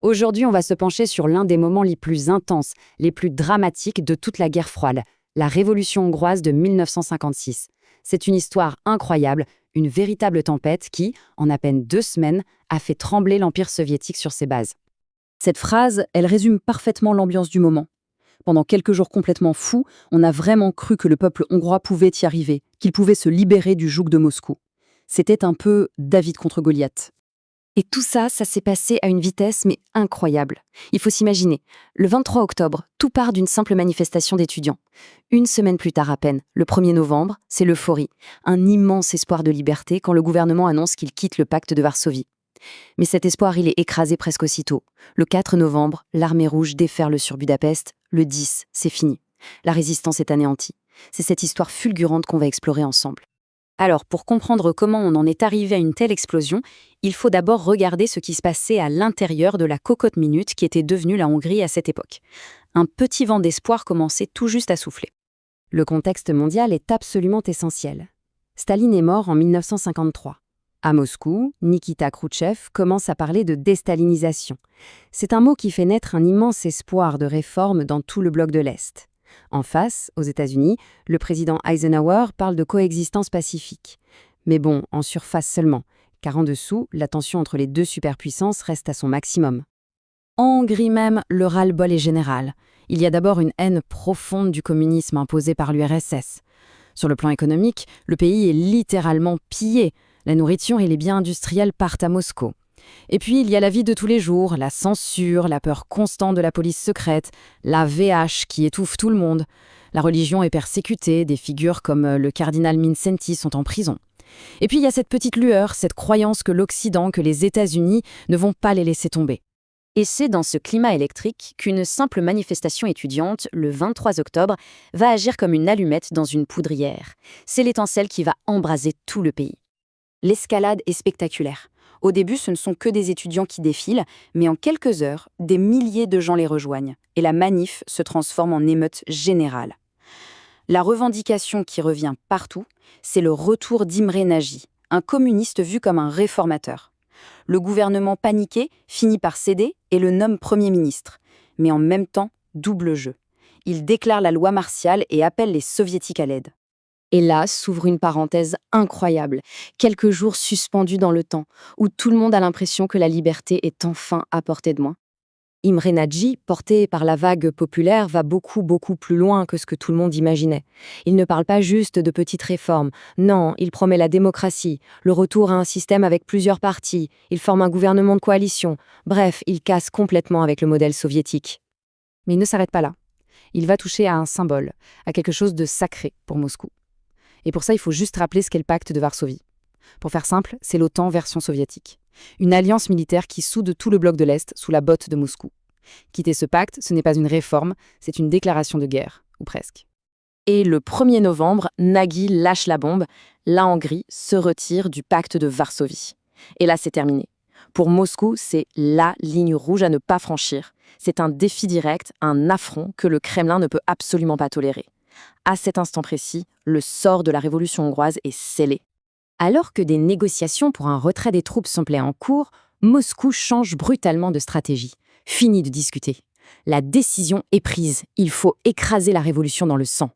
Aujourd'hui, on va se pencher sur l'un des moments les plus intenses, les plus dramatiques de toute la guerre froide, la Révolution hongroise de 1956. C'est une histoire incroyable, une véritable tempête qui, en à peine 2 semaines, a fait trembler l'Empire soviétique sur ses bases. Cette phrase, elle résume parfaitement l'ambiance du moment. Pendant quelques jours complètement fous, on a vraiment cru que le peuple hongrois pouvait y arriver, qu'il pouvait se libérer du joug de Moscou. C'était un peu David contre Goliath. Et tout ça, ça s'est passé à une vitesse mais incroyable. Il faut s'imaginer, le 23 octobre, tout part d'une simple manifestation d'étudiants. Une semaine plus tard à peine, le 1er novembre, c'est l'euphorie, un immense espoir de liberté quand le gouvernement annonce qu'il quitte le pacte de Varsovie. Mais cet espoir, il est écrasé presque aussitôt. Le 4 novembre, l'armée rouge déferle sur Budapest. Le 10, c'est fini. La résistance est anéantie. C'est cette histoire fulgurante qu'on va explorer ensemble. Alors, pour comprendre comment on en est arrivé à une telle explosion, il faut d'abord regarder ce qui se passait à l'intérieur de la cocotte minute qui était devenue la Hongrie à cette époque. Un petit vent d'espoir commençait tout juste à souffler. Le contexte mondial est absolument essentiel. Staline est mort en 1953. À Moscou, Nikita Khrouchtchev commence à parler de déstalinisation. C'est un mot qui fait naître un immense espoir de réforme dans tout le bloc de l'Est. En face, aux États-Unis, le président Eisenhower parle de coexistence pacifique. Mais bon, en surface seulement, car en dessous, la tension entre les deux superpuissances reste à son maximum. En Hongrie même, le ras-le-bol est général. Il y a d'abord une haine profonde du communisme imposé par l'URSS. Sur le plan économique, le pays est littéralement pillé. La nourriture et les biens industriels partent à Moscou. Et puis, il y a la vie de tous les jours, la censure, la peur constante de la police secrète, la VH qui étouffe tout le monde. La religion est persécutée, des figures comme le cardinal Mindszenty sont en prison. Et puis, il y a cette petite lueur, cette croyance que l'Occident, que les États-Unis ne vont pas les laisser tomber. Et c'est dans ce climat électrique qu'une simple manifestation étudiante, le 23 octobre, va agir comme une allumette dans une poudrière. C'est l'étincelle qui va embraser tout le pays. L'escalade est spectaculaire. Au début, ce ne sont que des étudiants qui défilent, mais en quelques heures, des milliers de gens les rejoignent, et la manif se transforme en émeute générale. La revendication qui revient partout, c'est le retour d'Imre Nagy, un communiste vu comme un réformateur. Le gouvernement paniqué finit par céder et le nomme Premier ministre, mais en même temps, double jeu. Il déclare la loi martiale et appelle les soviétiques à l'aide. Et là s'ouvre une parenthèse incroyable, quelques jours suspendus dans le temps, où tout le monde a l'impression que la liberté est enfin à portée de main. Imre Nagy, porté par la vague populaire, va beaucoup plus loin que ce que tout le monde imaginait. Il ne parle pas juste de petites réformes, non, il promet la démocratie, le retour à un système avec plusieurs partis, il forme un gouvernement de coalition, bref, il casse complètement avec le modèle soviétique. Mais il ne s'arrête pas là. Il va toucher à un symbole, à quelque chose de sacré pour Moscou. Et pour ça, il faut juste rappeler ce qu'est le pacte de Varsovie. Pour faire simple, c'est l'OTAN version soviétique. Une alliance militaire qui soude tout le bloc de l'Est sous la botte de Moscou. Quitter ce pacte, ce n'est pas une réforme, c'est une déclaration de guerre, ou presque. Et le 1er novembre, Nagy lâche la bombe. La Hongrie se retire du pacte de Varsovie. Et là, c'est terminé. Pour Moscou, c'est la ligne rouge à ne pas franchir. C'est un défi direct, un affront que le Kremlin ne peut absolument pas tolérer. À cet instant précis, le sort de la révolution hongroise est scellé. Alors que des négociations pour un retrait des troupes semblaient en cours, Moscou change brutalement de stratégie. Fini de discuter. La décision est prise. Il faut écraser la révolution dans le sang.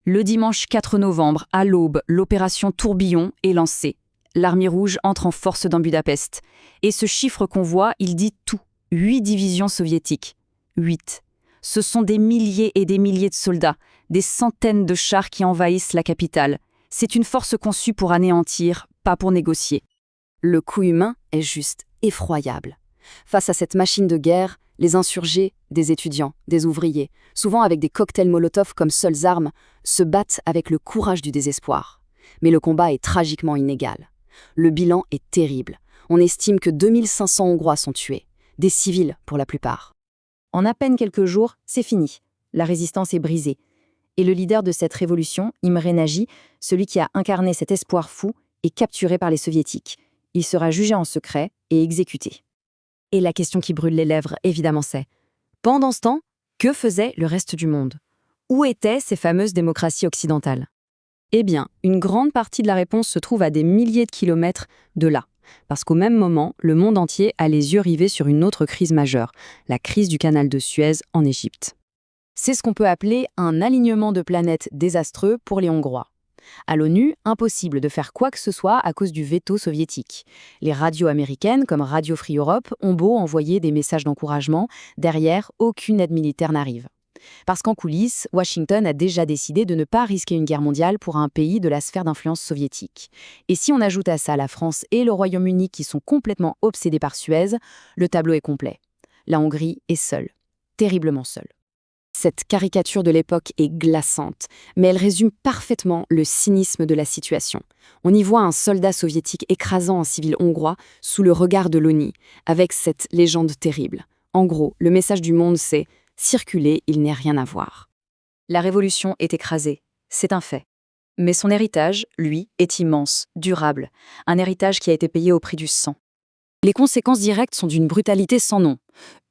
Le dimanche 4 novembre, à l'aube, l'opération Tourbillon est lancée. L'armée rouge entre en force dans Budapest. Et ce chiffre qu'on voit, il dit tout. 8 divisions soviétiques. 8. Ce sont des milliers et des milliers de soldats, des centaines de chars qui envahissent la capitale. C'est une force conçue pour anéantir, pas pour négocier. Le coût humain est juste effroyable. Face à cette machine de guerre, les insurgés, des étudiants, des ouvriers, souvent avec des cocktails Molotov comme seules armes, se battent avec le courage du désespoir. Mais le combat est tragiquement inégal. Le bilan est terrible. On estime que 2500 Hongrois sont tués, des civils pour la plupart. En à peine quelques jours, c'est fini. La résistance est brisée. Et le leader de cette révolution, Imre Nagy, celui qui a incarné cet espoir fou, est capturé par les soviétiques. Il sera jugé en secret et exécuté. Et la question qui brûle les lèvres, évidemment, c'est: pendant ce temps, que faisait le reste du monde? Où étaient ces fameuses démocraties occidentales? Eh bien, une grande partie de la réponse se trouve à des milliers de kilomètres de là, parce qu'au même moment, le monde entier a les yeux rivés sur une autre crise majeure, la crise du canal de Suez en Égypte. C'est ce qu'on peut appeler un alignement de planètes désastreux pour les Hongrois. À l'ONU, impossible de faire quoi que ce soit à cause du veto soviétique. Les radios américaines, comme Radio Free Europe, ont beau envoyer des messages d'encouragement, derrière, aucune aide militaire n'arrive. Parce qu'en coulisses, Washington a déjà décidé de ne pas risquer une guerre mondiale pour un pays de la sphère d'influence soviétique. Et si on ajoute à ça la France et le Royaume-Uni qui sont complètement obsédés par Suez, le tableau est complet. La Hongrie est seule, terriblement seule. Cette caricature de l'époque est glaçante, mais elle résume parfaitement le cynisme de la situation. On y voit un soldat soviétique écrasant un civil hongrois sous le regard de l'ONU, avec cette légende terrible. En gros, le message du monde, c'est « circuler, il n'est rien à voir ». La révolution est écrasée, c'est un fait. Mais son héritage, lui, est immense, durable, un héritage qui a été payé au prix du sang. Les conséquences directes sont d'une brutalité sans nom.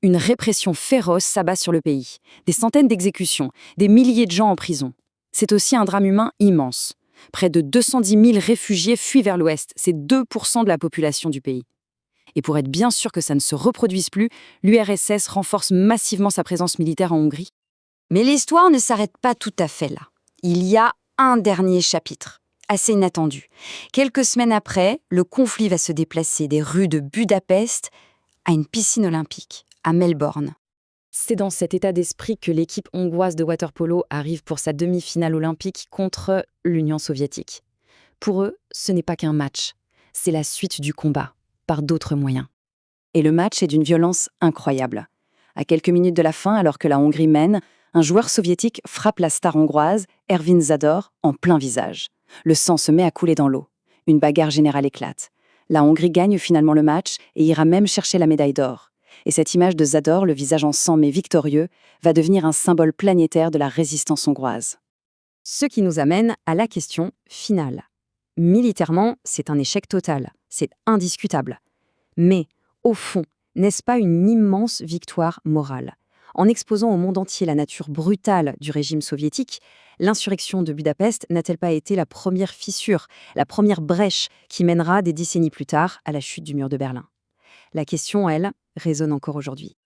Une répression féroce s'abat sur le pays. Des centaines d'exécutions, des milliers de gens en prison. C'est aussi un drame humain immense. Près de 210 000 réfugiés fuient vers l'ouest. C'est 2% de la population du pays. Et pour être bien sûr que ça ne se reproduise plus, l'URSS renforce massivement sa présence militaire en Hongrie. Mais l'histoire ne s'arrête pas tout à fait là. Il y a un dernier chapitre, assez inattendu. Quelques semaines après, le conflit va se déplacer des rues de Budapest à une piscine olympique, à Melbourne. C'est dans cet état d'esprit que l'équipe hongroise de water-polo arrive pour sa demi-finale olympique contre l'Union soviétique. Pour eux, ce n'est pas qu'un match, c'est la suite du combat, par d'autres moyens. Et le match est d'une violence incroyable. À quelques minutes de la fin, alors que la Hongrie mène, un joueur soviétique frappe la star hongroise, Ervin Zador, en plein visage. Le sang se met à couler dans l'eau. Une bagarre générale éclate. La Hongrie gagne finalement le match et ira même chercher la médaille d'or. Et cette image de Zador, le visage en sang mais victorieux, va devenir un symbole planétaire de la résistance hongroise. Ce qui nous amène à la question finale. Militairement, c'est un échec total, c'est indiscutable. Mais, au fond, n'est-ce pas une immense victoire morale ? En exposant au monde entier la nature brutale du régime soviétique, l'insurrection de Budapest n'a-t-elle pas été la première fissure, la première brèche qui mènera des décennies plus tard à la chute du mur de Berlin ? La question, elle, résonne encore aujourd'hui.